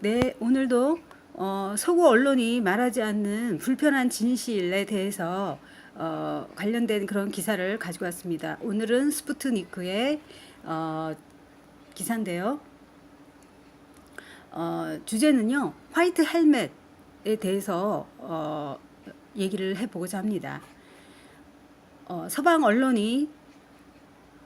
네, 오늘도 서구 언론이 말하지 않는 불편한 진실에 대해서 관련된 그런 기사를 가지고 왔습니다. 오늘은 스푸트니크의 어, 기사인데요. 주제는요, 화이트 헬멧에 대해서 얘기를 해보고자 합니다. 서방 언론이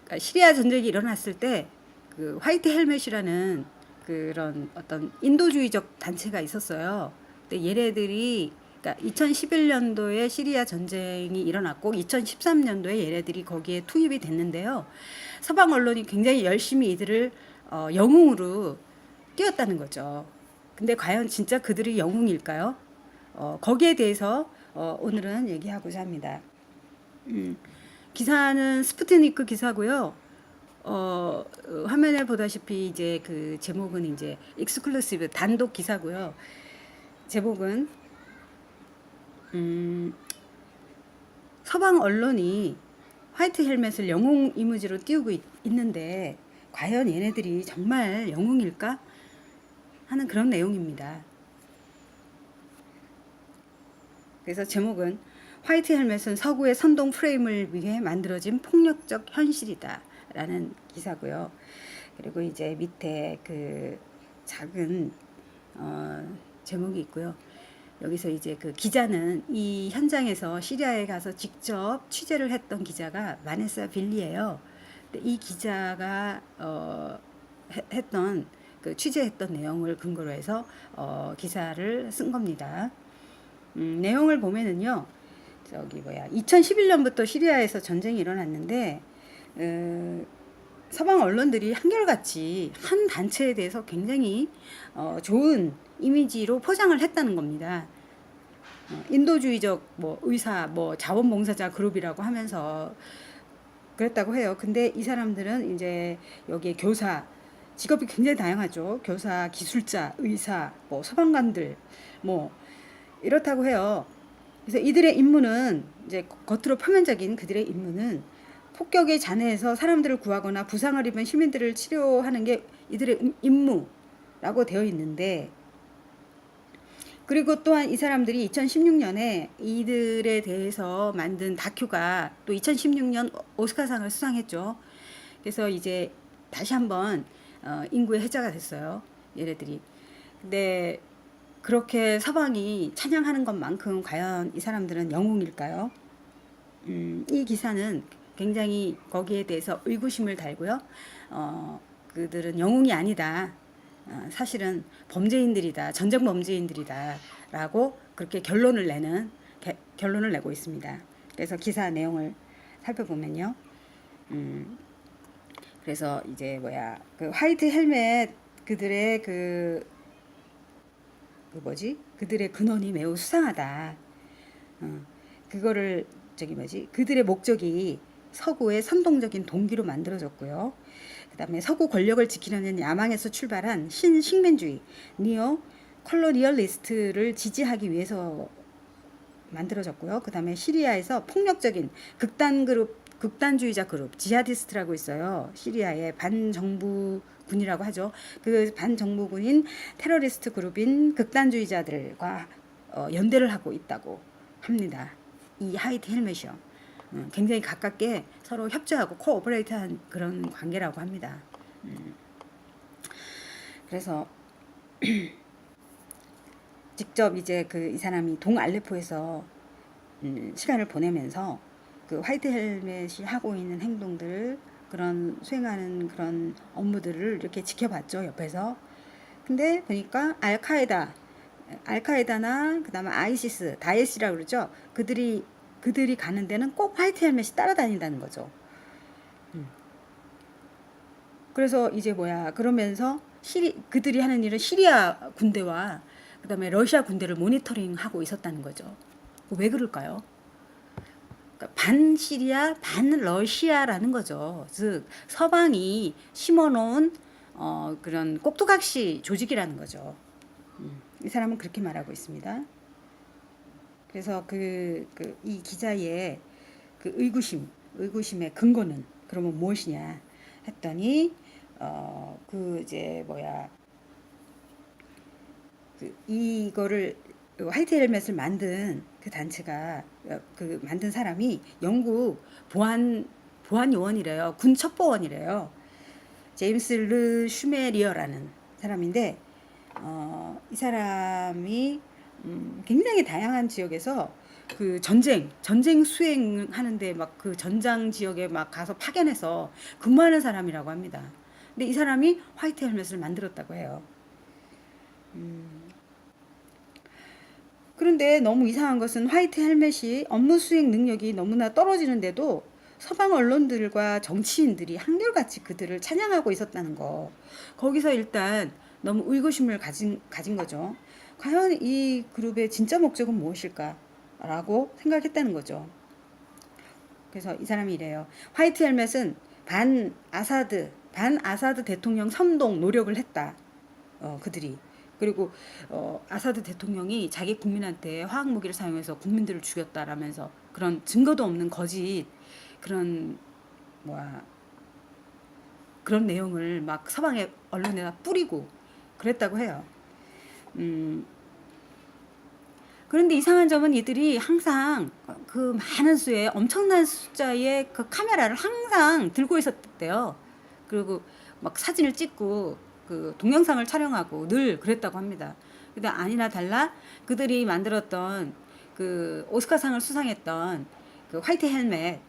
그러니까 시리아 전쟁이 일어났을 때 그 화이트 헬멧이라는 그런 어떤 인도주의적 단체가 있었어요. 근데 얘네들이 그러니까 2011년도에 시리아 전쟁이 일어났고 2013년도에 얘네들이 거기에 투입이 됐는데요. 서방 언론이 굉장히 열심히 이들을 영웅으로 띄웠다는 거죠. 근데 과연 진짜 그들이 영웅일까요? 거기에 대해서 오늘은 얘기하고자 합니다. 기사는 스푸트니크 기사고요. 화면에 보다시피 이제 그 제목은 이제 익스클루시브 단독 기사고요. 제목은 서방 언론이 화이트 헬멧을 영웅 이미지로 띄우고 있는데 과연 얘네들이 정말 영웅일까 하는 그런 내용입니다. 그래서 제목은 화이트 헬멧은 서구의 선동 프레임을 위해 만들어진 폭력적 현실이다 라는 기사고요. 그리고 이제 밑에 그 작은 제목이 있고요. 여기서 이제 그 기자는 이 현장에서 시리아에 가서 직접 취재를 했던 기자가 마네사 빌리예요. 근데 이 기자가 했던 그 취재했던 내용을 근거로 해서 기사를 쓴 겁니다. 내용을 보면은요, 저기 뭐야, 2011년부터 시리아에서 전쟁이 일어났는데 서방 언론들이 한결같이 한 단체에 대해서 굉장히 좋은 이미지로 포장을 했다는 겁니다. 인도주의적 뭐 의사, 뭐 자원봉사자 그룹이라고 하면서 그랬다고 해요. 근데 이 사람들은 이제 여기에 교사, 직업이 굉장히 다양하죠. 교사, 기술자, 의사, 뭐 소방관들, 뭐 이렇다고 해요. 그래서 이들의 임무는 이제 겉으로 표면적인 그들의 임무는 폭격에 잔해해서 사람들을 구하거나 부상을 입은 시민들을 치료하는 게 이들의 임무라고 되어 있는데, 그리고 또한 이 사람들이 2016년에 이들에 대해서 만든 다큐가 또 2016년 오스카상을 수상했죠. 그래서 이제 다시 한번 인구의 해자가 됐어요. 얘네들이. 근데 그렇게 서방이 찬양하는 것만큼 과연 이 사람들은 영웅일까요? 이 기사는 굉장히 거기에 대해서 의구심을 달고요. 그들은 영웅이 아니다. 사실은 범죄인들이다. 전쟁 범죄인들이다. 라고 그렇게 결론을 내고 있습니다. 그래서 기사 내용을 살펴보면요. 그래서 이제 뭐야, 그 화이트 헬멧 그들의 그들의 근원이 매우 수상하다. 그거를 그들의 목적이 서구의 선동적인 동기로 만들어졌고요. 그 다음에 서구 권력을 지키려는 야망에서 출발한 신식민주의, 니오 컬로니얼리스트를 지지하기 위해서 만들어졌고요. 그 다음에 시리아에서 폭력적인 극단주의자 그룹, 지하디스트라고 있어요. 시리아의 반정부군이라고 하죠. 그 반정부군인 테러리스트 그룹인 극단주의자들과 연대를 하고 있다고 합니다. 이 화이트 헬멧이요. 굉장히 가깝게 서로 협조하고 코오퍼레이트한 그런 관계라고 합니다. 그래서 직접 이제 그 이 사람이 동알레포에서 시간을 보내면서 그 화이트 헬멧이 하고 있는 행동들, 그런 수행하는 그런 업무들을 이렇게 지켜봤죠, 옆에서. 근데 보니까 알카에다나 그다음에 아이시스, 다에시라고 그러죠. 그들이 가는 데는 꼭 화이트 헬멧이 따라다닌다는 거죠. 그래서 이제 뭐야, 그러면서 그들이 하는 일은 시리아 군대와 그다음에 러시아 군대를 모니터링하고 있었다는 거죠. 왜 그럴까요? 그러니까 반시리아, 반러시아라는 거죠. 즉 서방이 심어놓은 그런 꼭두각시 조직이라는 거죠. 이 사람은 그렇게 말하고 있습니다. 그래서 이 기자의 그 의구심의 근거는 그러면 무엇이냐 했더니 그 이제 뭐야, 이거를 화이트 헬멧을 만든 그 단체가 그 만든 사람이 영국 보안 요원이래요. 군 첩보원이래요. 제임스 르 슈메리어라는 사람인데 이 사람이 굉장히 다양한 지역에서 그 전쟁 수행하는데 막 그 전장 지역에 막 가서 파견해서 근무하는 사람이라고 합니다. 근데 이 사람이 화이트 헬멧을 만들었다고 해요. 그런데 너무 이상한 것은 화이트 헬멧이 업무 수행 능력이 너무나 떨어지는데도 서방 언론들과 정치인들이 한결같이 그들을 찬양하고 있었다는 거. 거기서 일단 너무 의구심을 가진 거죠. 과연 이 그룹의 진짜 목적은 무엇일까라고 생각했다는 거죠. 그래서 이 사람이 이래요. 화이트 헬멧은 반 아사드 대통령 선동 노력을 했다. 그들이. 그리고 아사드 대통령이 자기 국민한테 화학 무기를 사용해서 국민들을 죽였다라면서 그런 증거도 없는 거짓 그런 그런 내용을 막 서방의 언론에다 뿌리고 그랬다고 해요. 그런데 이상한 점은 이들이 항상 그 많은 수의 엄청난 숫자의 그 카메라를 항상 들고 있었대요. 그리고 막 사진을 찍고 그 동영상을 촬영하고 늘 그랬다고 합니다. 근데 아니나 달라 그들이 만들었던 그 오스카상을 수상했던 그 화이트 헬멧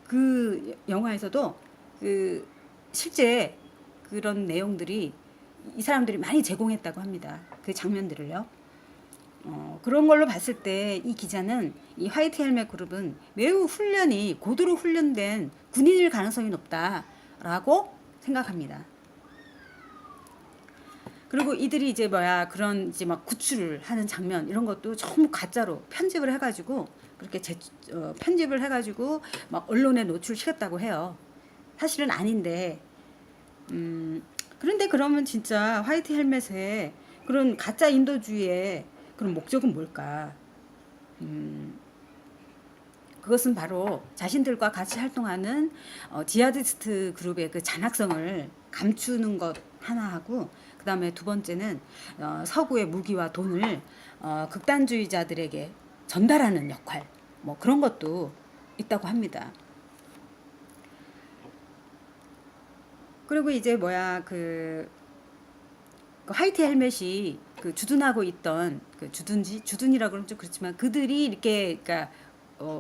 그 영화에서도 그 실제 그런 내용들이 이 사람들이 많이 제공했다고 합니다. 그 장면들을요. 그런 걸로 봤을 때 이 기자는 이 화이트 헬멧 그룹은 매우 고도로 훈련된 군인일 가능성이 높다라고 생각합니다. 그리고 이들이 이제 그런 이제 막 구출을 하는 장면 이런 것도 전부 가짜로 편집을 해가지고 그렇게 편집을 해가지고 막 언론에 노출시켰다고 해요. 사실은 아닌데. 그런데 그러면 진짜 화이트 헬멧의 그런 가짜 인도주의의 그런 목적은 뭘까? 그것은 바로 자신들과 같이 활동하는 지하디스트 그룹의 그 잔악성을 감추는 것 하나하고 그 다음에 두 번째는 서구의 무기와 돈을 극단주의자들에게 전달하는 역할 뭐 그런 것도 있다고 합니다. 그리고 이제 그 화이트 헬멧이 그 주둔하고 있던 그 주둔이라고 그러면 좀 그렇지만 그들이 이렇게 그러니까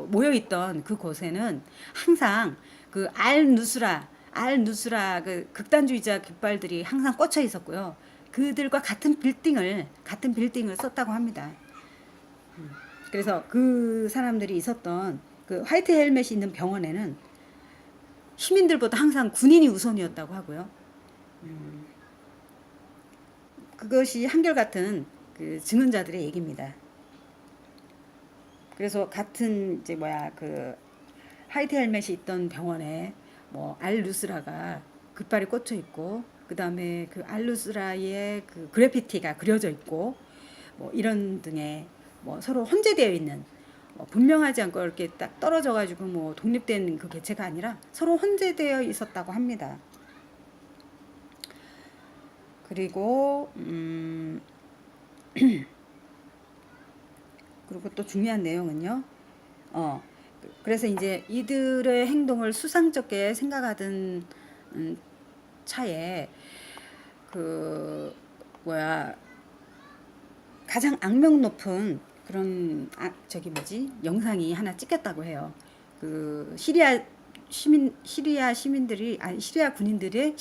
모여 있던 그 곳에는 항상 그 알 누스라 그 극단주의자 깃발들이 항상 꽂혀 있었고요. 그들과 같은 빌딩을 썼다고 합니다. 그래서 그 사람들이 있었던 그 화이트 헬멧이 있는 병원에는 시민들보다 항상 군인이 우선이었다고 하고요. 그것이 한결같은 그 증언자들의 얘기입니다. 그래서 같은 이제 그 화이트 헬멧이 있던 병원에 뭐 알누스라가 깃발이 꽂혀 있고 그 다음에 그 알누스라의 그 그래피티가 그려져 있고 뭐 이런 등의 뭐 서로 혼재되어 있는 분명하지 않고 이렇게 딱 떨어져 가지고 뭐 독립된 그 개체가 아니라 서로 혼재되어 있었다고 합니다. 그리고 그리고 또 중요한 내용은요. 그래서 이제 이들의 행동을 수상쩍게 생각하던 차에 그 가장 악명 높은 그런 영상이 하나 찍혔다고 해요. 그 시리아 시민들이 시리아 군인들의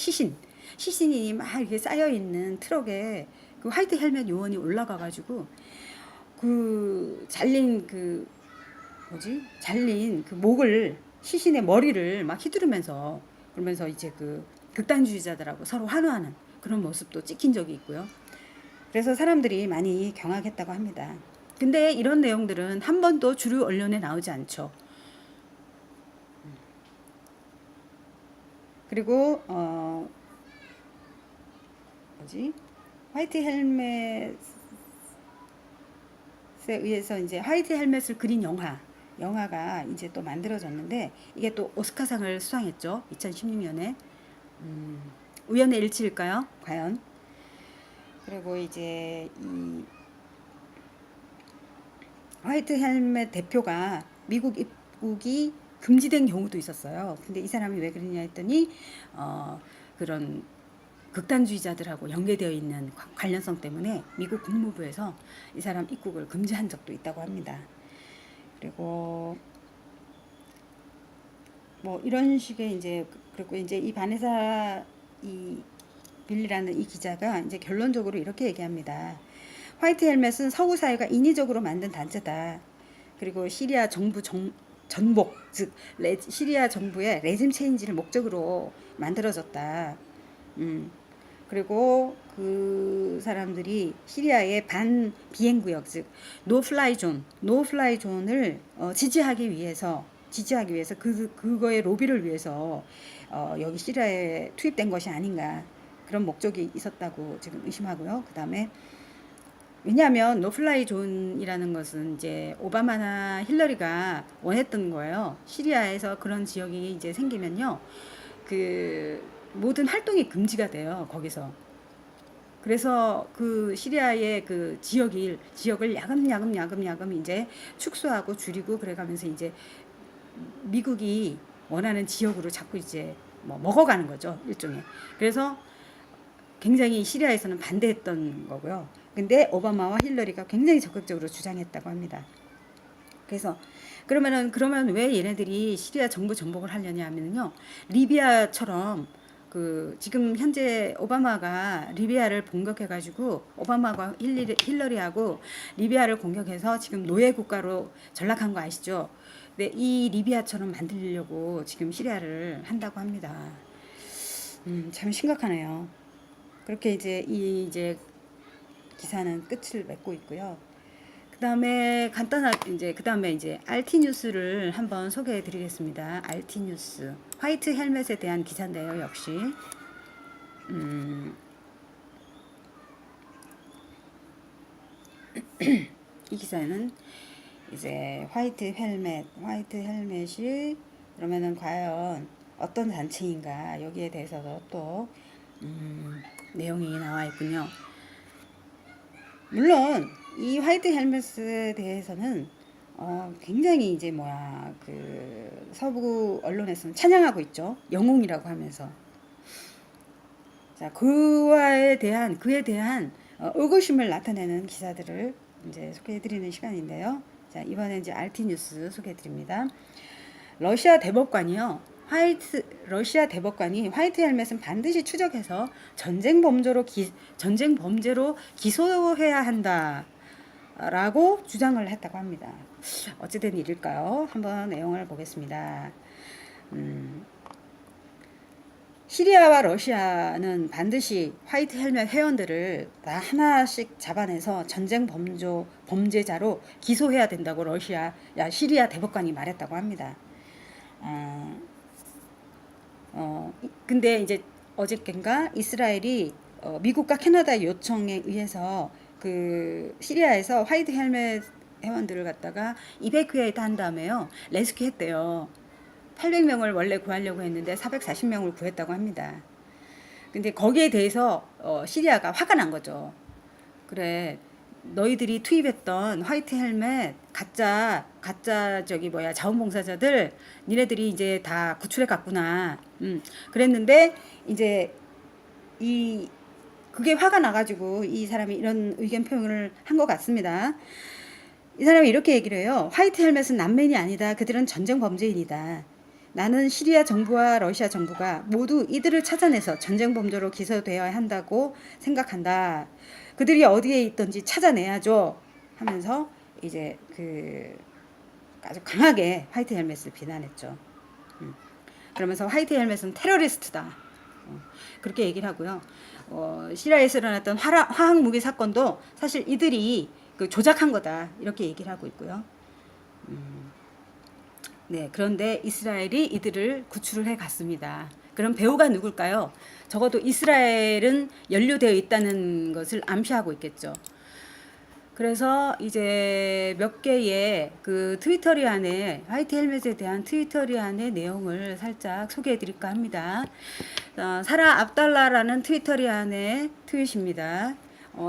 시신이 막 이렇게 쌓여 있는 트럭에 그 화이트 헬멧 요원이 올라가 가지고 그 잘린 그 목을 시신의 머리를 막 휘두르면서 그러면서 이제 그 극단주의자들하고 서로 환호하는 그런 모습도 찍힌 적이 있고요. 그래서 사람들이 많이 경악했다고 합니다. 근데 이런 내용들은 한 번도 주류 언론에 나오지 않죠. 그리고 화이트 헬멧에 의해서 이제 화이트 헬멧을 그린 영화가 이제 또 만들어졌는데 이게 또 오스카상을 수상했죠. 2016년에. 우연의 일치일까요? 과연? 그리고 이제 이 화이트 헬멧 대표가 미국 입국이 금지된 경우도 있었어요. 근데 이 사람이 왜 그러냐 했더니 그런 극단주의자들하고 연계되어 있는 관련성 때문에 미국 국무부에서 이 사람 입국을 금지한 적도 있다고 합니다. 그리고 뭐 이런 식의 이제 그리고 이제 이 바네사 이 빌리라는 이 기자가 이제 결론적으로 이렇게 얘기합니다. 화이트 헬멧은 서구 사회가 인위적으로 만든 단체다. 그리고 시리아 정부 전복, 즉 시리아 정부의 레짐 체인지를 목적으로 만들어졌다. 그리고 그 사람들이 시리아의 반 비행 구역, 즉 노플라이 존을 지지하기 위해서 그거의 로비를 위해서 여기 시리아에 투입된 것이 아닌가, 그런 목적이 있었다고 지금 의심하고요. 그다음에 왜냐하면 노플라이 존이라는 것은 이제 오바마나 힐러리가 원했던 거예요. 시리아에서 그런 지역이 이제 생기면요, 그 모든 활동이 금지가 돼요, 거기서. 그래서 그 시리아의 그 지역을 야금야금 이제 축소하고 줄이고 그래가면서 이제 미국이 원하는 지역으로 자꾸 이제 뭐 먹어가는 거죠, 일종의. 그래서 굉장히 시리아에서는 반대했던 거고요. 근데 오바마와 힐러리가 굉장히 적극적으로 주장했다고 합니다. 그래서 그러면 왜 얘네들이 시리아 정부 정복을 하려냐 하면요, 리비아처럼 그 지금 현재 오바마가 리비아를 공격해가지고 오바마가 힐러리하고 리비아를 공격해서 지금 노예 국가로 전락한 거 아시죠? 근데 이 리비아처럼 만들려고 지금 시리아를 한다고 합니다. 참 심각하네요. 그렇게 이제 기사는 끝을 맺고 있고요. 그다음에 이제 RT 뉴스를 한번 소개해 드리겠습니다. RT 뉴스. 화이트 헬멧에 대한 기사인데요, 역시. 이 기사는 이제 화이트 헬멧이 그러면은 과연 어떤 단체인가, 여기에 대해서도 또 내용이 나와 있군요. 물론 이 화이트 헬멧에 대해서는 굉장히 이제 그 서부 언론에서는 찬양하고 있죠. 영웅이라고 하면서. 자, 그에 대한 의구심을 나타내는 기사들을 이제 소개해드리는 시간인데요. 자, 이번에 이제 RT 뉴스 소개해드립니다. 러시아 대법관이 화이트 헬멧은 반드시 추적해서 전쟁 범죄로 기소해야 한다라고 주장을 했다고 합니다. 어찌된 일일까요? 한번 내용을 보겠습니다. 시리아와 러시아는 반드시 화이트 헬멧 회원들을 다 하나씩 잡아내서 전쟁 범죄자로 기소해야 된다고 시리아 대법관이 말했다고 합니다. 근데 이제 어저께인가 이스라엘이 미국과 캐나다 요청에 의해서 그 시리아에서 화이트 헬멧 회원들을 갖다가 이베큐에이트 한 다음에요, 레스큐 했대요. 800명을 원래 구하려고 했는데 440명을 구했다고 합니다. 근데 거기에 대해서 시리아가 화가 난 거죠. 그래, 너희들이 투입했던 화이트 헬멧 가짜 자원봉사자들 니네들이 이제 다 구출해 갔구나. 그랬는데 이제 그게 화가 나가지고 이 사람이 이런 의견 표현을 한 것 같습니다. 이 사람이 이렇게 얘기를 해요. 화이트 헬멧은 난민이 아니다. 그들은 전쟁 범죄인이다. 나는 시리아 정부와 러시아 정부가 모두 이들을 찾아내서 전쟁 범죄로 기소되어야 한다고 생각한다. 그들이 어디에 있든지 찾아내야죠. 하면서 이제 아주 강하게 화이트 헬멧을 비난했죠. 그러면서 화이트 헬멧은 테러리스트다. 그렇게 얘기를 하고요. 시리아에서 일어났던 화학 무기 사건도 사실 이들이 조작한 거다. 이렇게 얘기를 하고 있고요. 네, 그런데 이스라엘이 이들을 구출을 해 갔습니다. 그럼 배우가 누굴까요? 적어도 이스라엘은 연루되어 있다는 것을 암시하고 있겠죠. 그래서 이제 몇 개의 그 트위터리 안에 화이트 헬멧에 대한 트위터리 안의 내용을 살짝 소개해 드릴까 합니다. 사라 압달라라는 트위터리 안의 트윗입니다.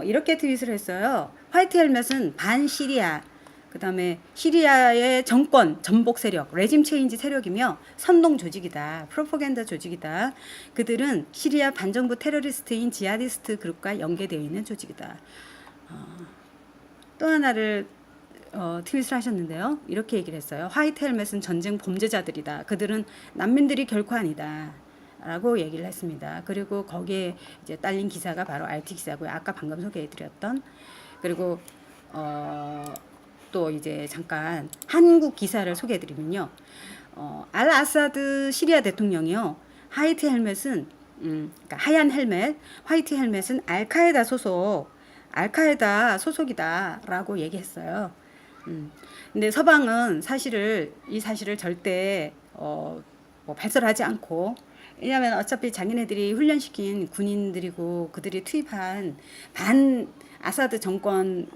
이렇게 트윗을 했어요. 화이트 헬멧은 반시리아, 그 다음에 시리아의 정권 전복 세력, 레짐 체인지 세력이며 선동 조직이다. 프로파간다 조직이다. 그들은 시리아 반정부 테러리스트인 지하디스트 그룹과 연계되어 있는 조직이다. 또 하나를 트윗을 하셨는데요. 이렇게 얘기를 했어요. 화이트 헬멧은 전쟁 범죄자들이다. 그들은 난민들이 결코 아니다. 라고 얘기를 했습니다. 그리고 거기에 이제 딸린 기사가 바로 RT 기사고요. 아까 방금 소개해드렸던. 그리고 또 이제 잠깐 한국 기사를 소개해드리면요. 알 아사드 시리아 대통령이요. 화이트 헬멧은 그러니까 하얀 헬멧, 화이트 헬멧은 알카에다 소속이다라고 얘기했어요. 근데 서방은 이 사실을 절대 뭐 발설하지 않고, 왜냐하면 어차피 자기네들이 훈련시킨 군인들이고 그들이 투입한 반 아사드 정권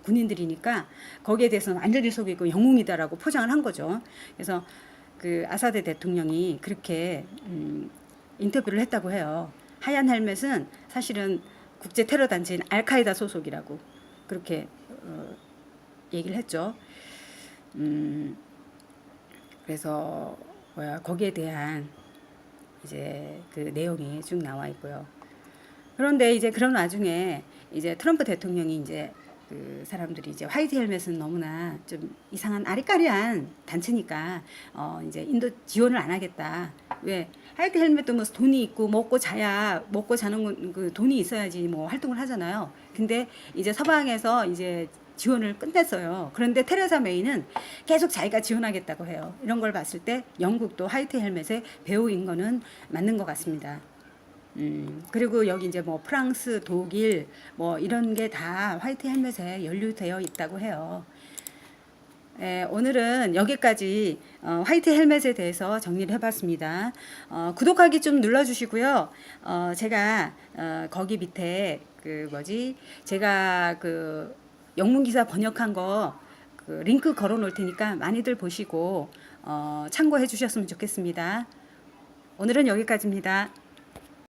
군인들이니까 거기에 대해서는 완전히 속이고 영웅이다라고 포장을 한 거죠. 그래서 그 아사드 대통령이 그렇게 인터뷰를 했다고 해요. 하얀 헬멧은 사실은 국제 테러 단체인 알카에다 소속이라고 그렇게 얘기를 했죠. 그래서 거기에 대한 이제 그 내용이 쭉 나와 있고요. 그런데 이제 그런 와중에 이제 트럼프 대통령이 이제 그 사람들이 이제 화이트 헬멧은 너무나 좀 이상한 아리까리한 단체니까 이제 인도 지원을 안 하겠다. 왜 화이트 헬멧도 뭐 돈이 있고 먹고 자는 건 그 돈이 있어야지 뭐 활동을 하잖아요. 근데 이제 서방에서 이제 지원을 끝냈어요. 그런데 테레사 메이는 계속 자기가 지원하겠다고 해요. 이런 걸 봤을 때 영국도 화이트 헬멧의 배우인 거는 맞는 것 같습니다. 그리고 여기 이제 뭐 프랑스, 독일 뭐 이런 게 다 화이트 헬멧에 연루되어 있다고 해요. 오늘은 여기까지 화이트 헬멧에 대해서 정리를 해봤습니다. 구독하기 좀 눌러주시고요. 제가 거기 밑에 제가 그 영문 기사 번역한 거 그 링크 걸어 놓을 테니까 많이들 보시고 참고해 주셨으면 좋겠습니다. 오늘은 여기까지입니다.